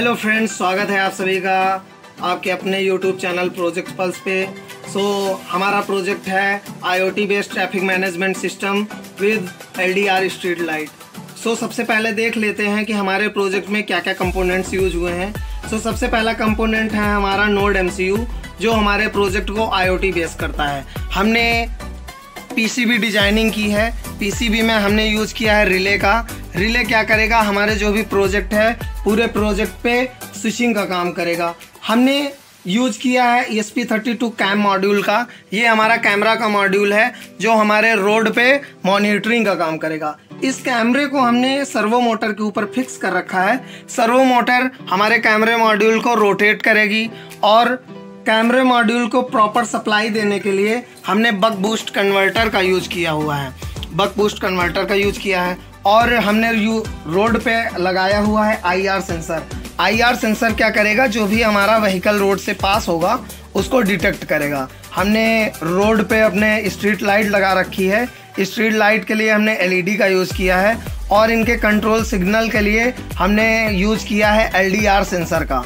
Hello friends, स्वागत है आप सभी का आपके अपने यूट्यूब चैनल प्रोजेक्ट पल्स पे। हमारा प्रोजेक्ट है IoT based traffic management system with LDR street light. सबसे पहले देख लेते हैं कि हमारे प्रोजेक्ट में क्या क्या कंपोनेंट्स यूज हुए हैं। सबसे पहला कंपोनेंट है हमारा नोड MCU, जो हमारे प्रोजेक्ट को IoT बेस करता है। हमने PCB डिजाइनिंग की है। PCB में हमने यूज किया है रिले का। रिले क्या करेगा, हमारे जो भी प्रोजेक्ट है पूरे प्रोजेक्ट पे स्विचिंग का काम करेगा। हमने यूज किया है ESP32 कैम मॉड्यूल का। ये हमारा कैमरा का मॉड्यूल है जो हमारे रोड पे मॉनिटरिंग का काम करेगा। इस कैमरे को हमने सर्वो मोटर के ऊपर फिक्स कर रखा है। सर्वो मोटर हमारे कैमरे मॉड्यूल को रोटेट करेगी और कैमरे मॉड्यूल को प्रॉपर सप्लाई देने के लिए हमने बक बूस्ट कन्वर्टर का यूज किया हुआ है। बक बूस्ट कन्वर्टर का यूज किया है और हमने रोड पे लगाया हुआ है IR सेंसर। IR सेंसर क्या करेगा, जो भी हमारा व्हीकल रोड से पास होगा उसको डिटेक्ट करेगा। हमने रोड पे अपने स्ट्रीट लाइट लगा रखी है। स्ट्रीट लाइट के लिए हमने LED का यूज़ किया है और इनके कंट्रोल सिग्नल के लिए हमने यूज़ किया है LDR सेंसर का।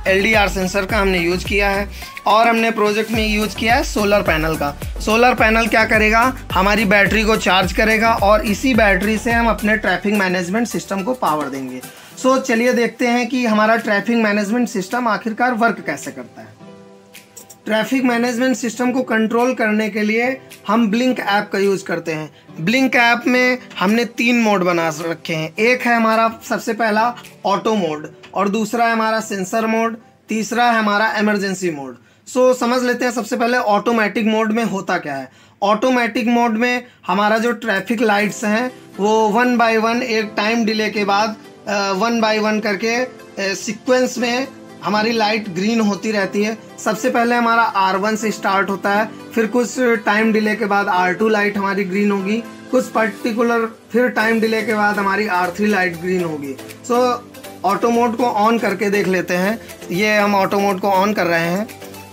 LDR सेंसर का हमने यूज किया है और हमने प्रोजेक्ट में यूज किया है सोलर पैनल का। सोलर पैनल क्या करेगा, हमारी बैटरी को चार्ज करेगा और इसी बैटरी से हम अपने ट्रैफिक मैनेजमेंट सिस्टम को पावर देंगे। चलिए देखते हैं कि हमारा ट्रैफिक मैनेजमेंट सिस्टम आखिरकार वर्क कैसे करता है। ट्रैफिक मैनेजमेंट सिस्टम को कंट्रोल करने के लिए हम ब्लिंक ऐप का यूज़ करते हैं। ब्लिंक ऐप में हमने 3 मोड बना रखे हैं। एक है हमारा सबसे पहला ऑटो मोड और दूसरा है हमारा सेंसर मोड, तीसरा है हमारा इमरजेंसी मोड। समझ लेते हैं सबसे पहले ऑटोमेटिक मोड में होता क्या है। ऑटोमेटिक मोड में हमारा जो ट्रैफिक लाइट्स हैं वो 1 बाय 1 एक टाइम डिले के बाद 1 बाय 1 करके सीक्वेंस में हमारी लाइट ग्रीन होती रहती है। सबसे पहले हमारा R1 से स्टार्ट होता है, फिर कुछ टाइम डिले के बाद R2 लाइट हमारी ग्रीन होगी, कुछ पर्टिकुलर फिर टाइम डिले के बाद हमारी R3 लाइट ग्रीन होगी। ऑटो मोड को ऑन करके देख लेते हैं। ये हम ऑटो मोड को ऑन कर रहे हैं।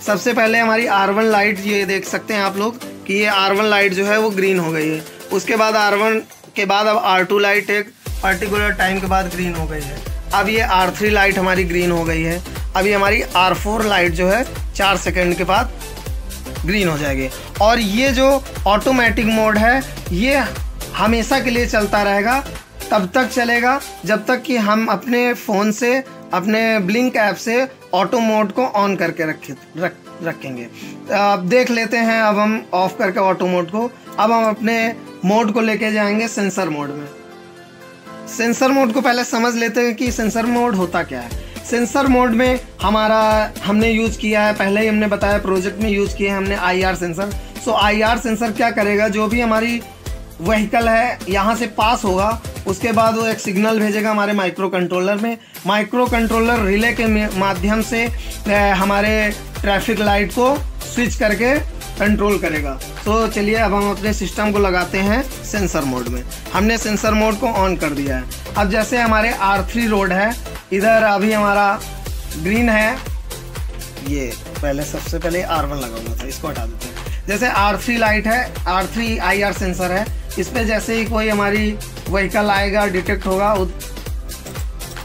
सबसे पहले हमारी R1 लाइट, ये देख सकते हैं आप लोग कि ये R1 लाइट जो है वो ग्रीन हो गई है। उसके बाद R1 के बाद अब R2 लाइट एक पर्टिकुलर टाइम के बाद ग्रीन हो गई है। अब ये R3 लाइट हमारी ग्रीन हो गई है। अभी हमारी R4 लाइट जो है 4 सेकंड के बाद ग्रीन हो जाएगी। और ये जो ऑटोमेटिक मोड है ये हमेशा के लिए चलता रहेगा, तब तक चलेगा जब तक कि हम अपने फ़ोन से, अपने ब्लिंक ऐप से ऑटो मोड को ऑन करके रखेंगे। अब देख लेते हैं, अब हम ऑफ करके ऑटो मोड को, अब हम अपने मोड को लेके जाएंगे सेंसर मोड में। सेंसर मोड को पहले समझ लेते हैं कि सेंसर मोड होता क्या है। सेंसर मोड में हमने यूज़ किया है, पहले ही हमने बताया प्रोजेक्ट में यूज़ किया है हमने IR सेंसर। IR सेंसर क्या करेगा, जो भी हमारी व्हीकल है यहाँ से पास होगा उसके बाद वो एक सिग्नल भेजेगा हमारे माइक्रो कंट्रोलर में। माइक्रो कंट्रोलर रिले के माध्यम से हमारे ट्रैफिक लाइट को स्विच करके कंट्रोल करेगा। चलिए अब हम अपने सिस्टम को लगाते हैं सेंसर मोड में। हमने सेंसर मोड को ऑन कर दिया है। अब जैसे हमारे R3 रोड है, इधर अभी हमारा ग्रीन है। ये सबसे पहले R1 लगा हुआ था, इसको हटा देते हैं। जैसे R3 लाइट है, R3 IR सेंसर है, इस पर जैसे ही कोई हमारी व्हीकल आएगा, डिटेक्ट होगा,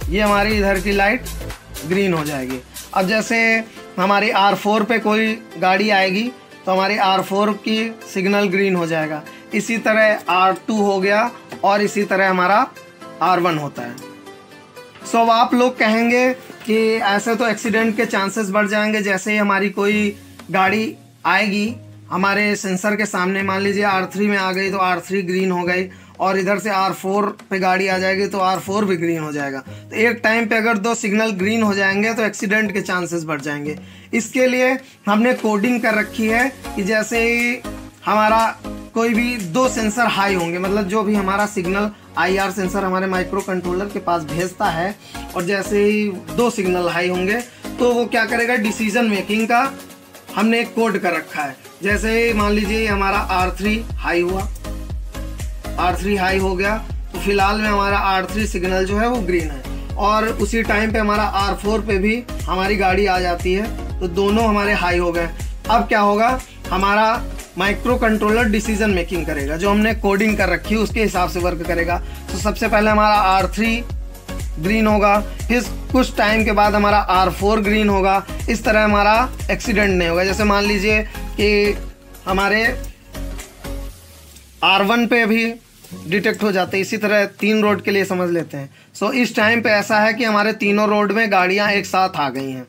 ये हमारी इधर की लाइट ग्रीन हो जाएगी। अब जैसे हमारी R4 पे कोई गाड़ी आएगी तो हमारी R4 की सिग्नल ग्रीन हो जाएगा। इसी तरह R2 हो गया और इसी तरह हमारा R1 होता है। अब आप लोग कहेंगे कि ऐसे तो एक्सीडेंट के चांसेस बढ़ जाएंगे। जैसे ही हमारी कोई गाड़ी आएगी हमारे सेंसर के सामने, मान लीजिए R3 में आ गई तो R3 ग्रीन हो गई और इधर से R4 पे गाड़ी आ जाएगी तो R4 भी ग्रीन हो जाएगा। तो एक टाइम पे अगर 2 सिग्नल ग्रीन हो जाएंगे तो एक्सीडेंट के चांसेस बढ़ जाएंगे। इसके लिए हमने कोडिंग कर रखी है कि जैसे ही हमारा कोई भी 2 सेंसर हाई होंगे, मतलब जो भी हमारा सिग्नल IR सेंसर हमारे माइक्रो कंट्रोलर के पास भेजता है, और जैसे ही 2 सिग्नल हाई होंगे तो वो क्या करेगा, डिसीजन मेकिंग का हमने एक कोड कर रखा है। जैसे ही मान लीजिए हमारा R3 हाई हुआ, R3 हाई हो गया तो फिलहाल में हमारा R3 सिग्नल जो है वो ग्रीन है, और उसी टाइम पे हमारा R4 पे भी हमारी गाड़ी आ जाती है तो दोनों हमारे हाई हो गए। अब क्या होगा, हमारा माइक्रो कंट्रोलर डिसीजन मेकिंग करेगा, जो हमने कोडिंग कर रखी है उसके हिसाब से वर्क करेगा। तो सबसे पहले हमारा R3 ग्रीन होगा, फिर कुछ टाइम के बाद हमारा R4 ग्रीन होगा। इस तरह हमारा एक्सीडेंट नहीं होगा। जैसे मान लीजिए कि हमारे R1 पे भी डिटेक्ट हो जाते हैं, इसी तरह 3 रोड के लिए समझ लेते हैं। सो इस टाइम पे ऐसा है कि हमारे तीनों रोड में गाड़ियां एक साथ आ गई हैं।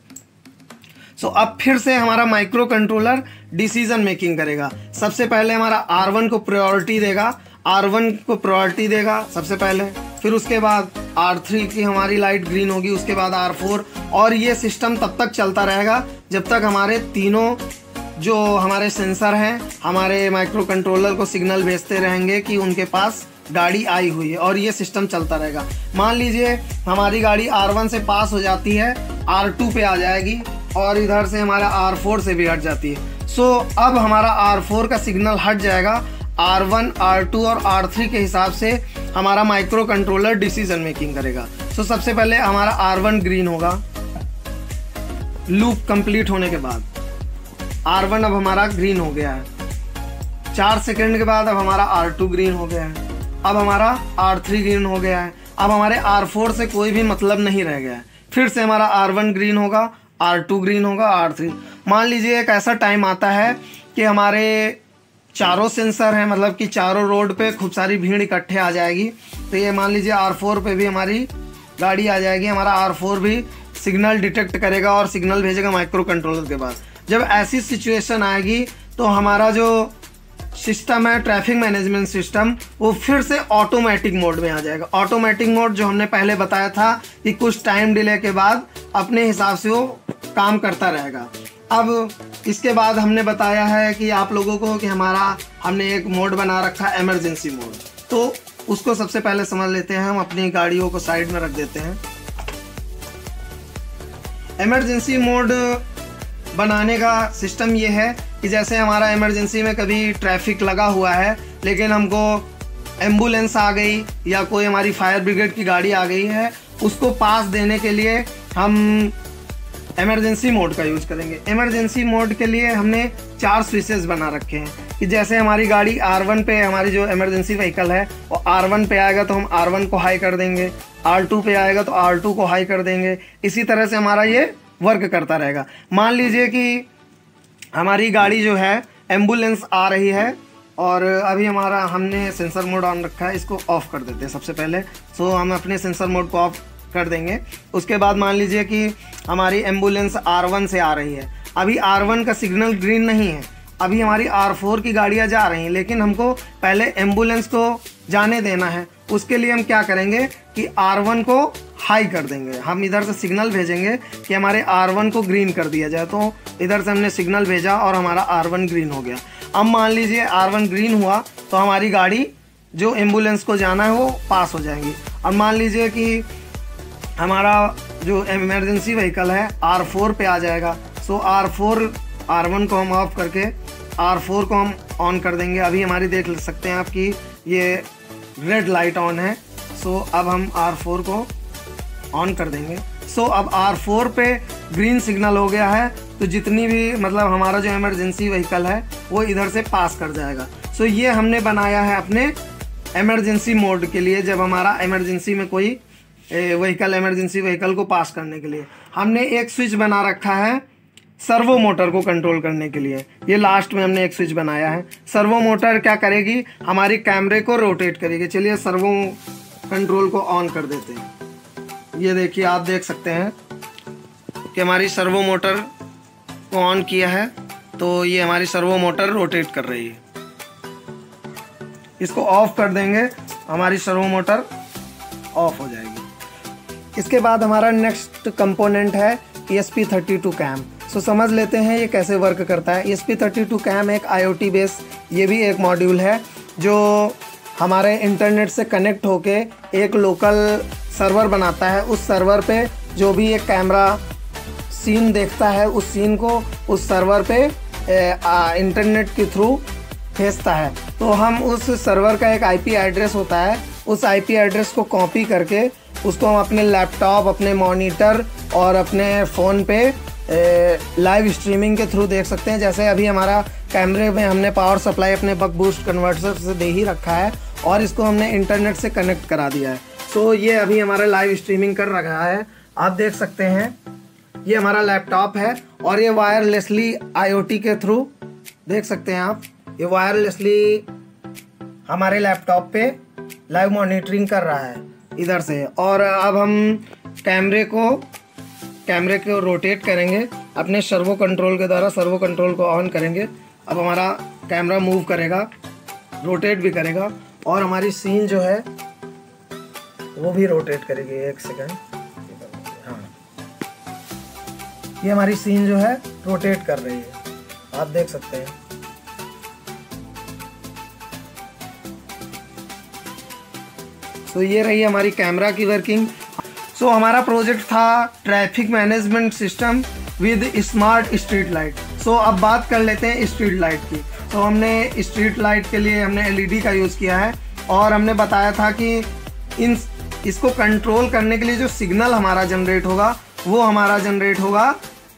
सो अब फिर से हमारा माइक्रो कंट्रोलर डिसीजन मेकिंग करेगा। सबसे पहले हमारा R1 को प्रायोरिटी देगा, R1 को प्रायोरिटी देगा सबसे पहले, फिर उसके बाद R3 की हमारी लाइट ग्रीन होगी, उसके बाद R4, और ये सिस्टम तब तक चलता रहेगा जब तक हमारे तीनों जो हमारे सेंसर हैं हमारे माइक्रो कंट्रोलर को सिग्नल भेजते रहेंगे कि उनके पास गाड़ी आई हुई है, और ये सिस्टम चलता रहेगा। मान लीजिए हमारी गाड़ी R1 से पास हो जाती है, R2 पे आ जाएगी, और इधर से हमारा R4 से भी हट जाती है। सो अब हमारा R4 का सिग्नल हट जाएगा, R1, R2 और R3 के हिसाब से हमारा माइक्रो कंट्रोलर डिसीजन मेकिंग करेगा। सो सबसे पहले हमारा R1 ग्रीन होगा, लूप कंप्लीट होने के बाद R1 अब हमारा ग्रीन हो गया है। 4 सेकंड के बाद अब हमारा R2 ग्रीन हो गया है, अब हमारा R3 ग्रीन हो गया है। अब हमारे R4 से कोई भी मतलब नहीं रह गया है। फिर से हमारा R1 ग्रीन होगा, R2 ग्रीन होगा, R3। मान लीजिए एक ऐसा टाइम आता है कि हमारे चारों सेंसर हैं, मतलब कि चारों रोड पे खूब सारी भीड़ इकट्ठे आ जाएगी। तो ये मान लीजिए R4 पे भी हमारी गाड़ी आ जाएगी, हमारा R4 भी सिग्नल डिटेक्ट करेगा और सिग्नल भेजेगा माइक्रो कंट्रोलर के पास। जब ऐसी सिचुएशन आएगी तो हमारा जो सिस्टम है ट्रैफिक मैनेजमेंट सिस्टम, वो फिर से ऑटोमेटिक मोड में आ जाएगा। ऑटोमेटिक मोड जो हमने पहले बताया था कि कुछ टाइम डिले के बाद अपने हिसाब से वो काम करता रहेगा। अब इसके बाद हमने बताया है कि आप लोगों को कि हमने एक मोड बना रखा है इमरजेंसी मोड, तो उसको सबसे पहले समझ लेते हैं। हम अपनी गाड़ियों को साइड में रख देते हैं। इमरजेंसी मोड बनाने का सिस्टम ये है कि जैसे हमारा इमरजेंसी में कभी ट्रैफिक लगा हुआ है, लेकिन हमको एम्बुलेंस आ गई या कोई हमारी फायर ब्रिगेड की गाड़ी आ गई है, उसको पास देने के लिए हम इमरजेंसी मोड का यूज करेंगे। इमरजेंसी मोड के लिए हमने 4 स्विचेस बना रखे हैं कि जैसे हमारी गाड़ी R1 पे, हमारी जो इमरजेंसी व्हीकल है वो R1 पे आएगा तो हम R1 को हाई कर देंगे, R2 पे आएगा तो R2 को हाई कर देंगे। इसी तरह से हमारा ये वर्क करता रहेगा। मान लीजिए कि हमारी गाड़ी जो है एम्बुलेंस आ रही है और अभी हमने सेंसर मोड ऑन रखा है, इसको ऑफ कर देते हैं सबसे पहले। सो हम अपने सेंसर मोड को ऑफ कर देंगे। उसके बाद मान लीजिए कि हमारी एम्बुलेंस R1 से आ रही है, अभी R1 का सिग्नल ग्रीन नहीं है, अभी हमारी R4 की गाड़ियाँ जा रही हैं, लेकिन हमको पहले एम्बुलेंस को जाने देना है। उसके लिए हम क्या करेंगे कि R1 को हाई कर देंगे। हम इधर से सिग्नल भेजेंगे कि हमारे R1 को ग्रीन कर दिया जाए, तो इधर से हमने सिग्नल भेजा और हमारा R1 ग्रीन हो गया। अब मान लीजिए R1 ग्रीन हुआ तो हमारी गाड़ी जो एम्बुलेंस को जाना है वो पास हो जाएगी। अब मान लीजिए कि हमारा जो इमरजेंसी व्हीकल है R4 पे आ जाएगा। सो R1 को हम ऑफ करके R4 को हम ऑन कर देंगे। अभी हमारी देख सकते हैं आप कि ये रेड लाइट ऑन है। सो अब हम R4 को ऑन कर देंगे। सो अब R4 पे ग्रीन सिग्नल हो गया है, तो जितनी भी मतलब हमारा जो इमरजेंसी व्हीकल है वो इधर से पास कर जाएगा। सो ये हमने बनाया है अपने इमरजेंसी मोड के लिए, जब हमारा इमरजेंसी में कोई इमरजेंसी व्हीकल को पास करने के लिए। हमने एक स्विच बना रखा है सर्वो मोटर को कंट्रोल करने के लिए। ये लास्ट में हमने एक स्विच बनाया है। सर्वो मोटर क्या करेगी, हमारी कैमरे को रोटेट करेगी। चलिए सर्वो कंट्रोल को ऑन कर देते हैं। ये देखिए, आप देख सकते हैं कि हमारी सर्वो मोटर को ऑन किया है, तो ये हमारी सर्वो मोटर रोटेट कर रही है। इसको ऑफ कर देंगे, हमारी सर्वो मोटर ऑफ हो जाएगी। इसके बाद हमारा नेक्स्ट कंपोनेंट है ESP32 कैम। सो समझ लेते हैं ये कैसे वर्क करता है। ESP32 कैम एक IoT बेस ये भी एक मॉड्यूल है जो हमारे इंटरनेट से कनेक्ट होके एक लोकल सर्वर बनाता है। उस सर्वर पे जो भी एक कैमरा सीन देखता है, उस सीन को उस सर्वर पे इंटरनेट के थ्रू भेजता है। तो हम उस सर्वर का एक IP एड्रेस होता है, उस IP एड्रेस को कॉपी करके उसको हम अपने लैपटॉप, अपने मॉनिटर और अपने फ़ोन पे लाइव स्ट्रीमिंग के थ्रू देख सकते हैं। जैसे अभी हमारा कैमरे में हमने पावर सप्लाई अपने बक बूस्ट कन्वर्टर से दे ही रखा है और इसको हमने इंटरनेट से कनेक्ट करा दिया है। सो ये अभी हमारा लाइव स्ट्रीमिंग कर रखा है, आप देख सकते हैं। ये हमारा लैपटॉप है और ये वायरलेसली IoT के थ्रू देख सकते हैं आप, ये वायरलेसली हमारे लैपटॉप पे लाइव मॉनिटरिंग कर रहा है इधर से। और अब हम कैमरे को रोटेट करेंगे अपने सर्वो कंट्रोल के द्वारा। सर्वो कंट्रोल को ऑन करेंगे, अब हमारा कैमरा मूव करेगा, रोटेट भी करेगा और हमारी सीन जो है वो भी रोटेट करेगी। एक सेकंड, हाँ, ये हमारी सीन जो है रोटेट कर रही है, आप देख सकते हैं। तो ये रही हमारी कैमरा की वर्किंग। सो हमारा प्रोजेक्ट था traffic management system with smart street light. So अब बात कर लेते हैं स्ट्रीट लाइट की। तो हमने स्ट्रीट लाइट के लिए हमने LED का यूज़ किया है और हमने बताया था कि इसको कंट्रोल करने के लिए जो सिग्नल हमारा जनरेट होगा वो हमारा जनरेट होगा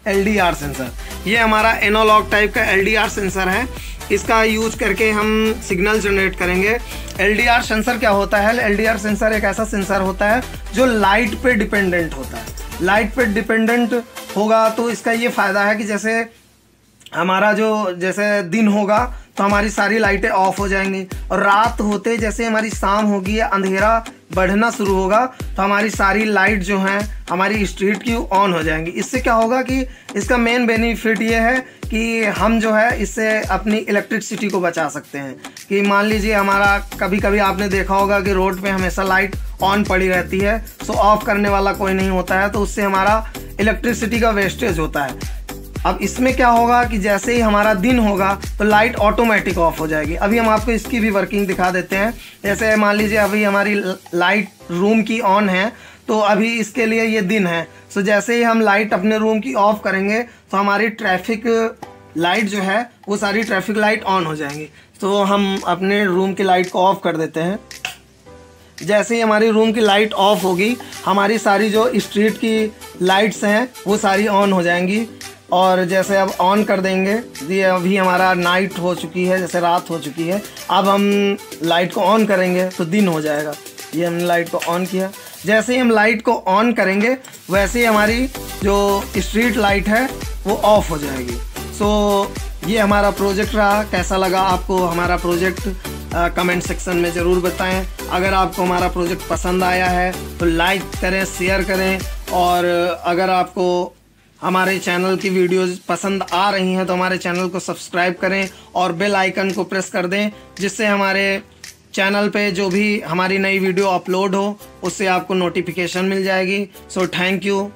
LDR सेंसर। ये हमारा एनालॉग टाइप का LDR सेंसर है, इसका यूज करके हम सिग्नल जनरेट करेंगे। LDR सेंसर क्या होता है? LDR सेंसर एक ऐसा सेंसर होता है जो लाइट पे डिपेंडेंट होता है। लाइट पे डिपेंडेंट होगा तो इसका ये फ़ायदा है कि जैसे हमारा जैसे दिन होगा तो हमारी सारी लाइटें ऑफ हो जाएंगी और रात होते जैसे हमारी शाम होगी या अंधेरा बढ़ना शुरू होगा तो हमारी सारी लाइट जो हैं हमारी स्ट्रीट की ऑन हो जाएंगी। इससे क्या होगा कि इसका मेन बेनिफिट ये है कि हम जो है इससे अपनी इलेक्ट्रिसिटी को बचा सकते हैं। कि मान लीजिए हमारा कभी कभी आपने देखा होगा कि रोड पे हमेशा लाइट ऑन पड़ी रहती है, सो ऑफ करने वाला कोई नहीं होता है, तो उससे हमारा इलेक्ट्रिसिटी का वेस्टेज होता है। अब इसमें क्या होगा कि जैसे ही हमारा दिन होगा तो लाइट ऑटोमेटिक ऑफ हो जाएगी। अभी हम आपको इसकी भी वर्किंग दिखा देते हैं। जैसे मान लीजिए अभी हमारी लाइट रूम की ऑन है तो अभी इसके लिए ये दिन है। सो जैसे ही हम लाइट अपने रूम की ऑफ करेंगे तो हमारी ट्रैफिक लाइट जो है वो सारी ट्रैफिक लाइट ऑन हो जाएंगी। तो हम अपने रूम की लाइट को ऑफ कर देते हैं। जैसे ही हमारी रूम की लाइट ऑफ होगी हमारी सारी जो स्ट्रीट की लाइट्स हैं वो सारी ऑन हो जाएंगी। और जैसे अब ऑन कर देंगे, ये अभी हमारा नाइट हो चुकी है, जैसे रात हो चुकी है, अब हम लाइट को ऑन करेंगे तो दिन हो जाएगा। ये हमने लाइट को ऑन किया, जैसे ही हम लाइट को ऑन करेंगे वैसे ही हमारी जो स्ट्रीट लाइट है वो ऑफ हो जाएगी। सो ये हमारा प्रोजेक्ट रहा। कैसा लगा आपको हमारा प्रोजेक्ट कमेंट सेक्शन में ज़रूर बताएं। अगर आपको हमारा प्रोजेक्ट पसंद आया है तो लाइक करें, शेयर करें और अगर आपको हमारे चैनल की वीडियोस पसंद आ रही हैं तो हमारे चैनल को सब्सक्राइब करें और बेल आइकन को प्रेस कर दें, जिससे हमारे चैनल पे जो भी हमारी नई वीडियो अपलोड हो उससे आपको नोटिफिकेशन मिल जाएगी। So thank you.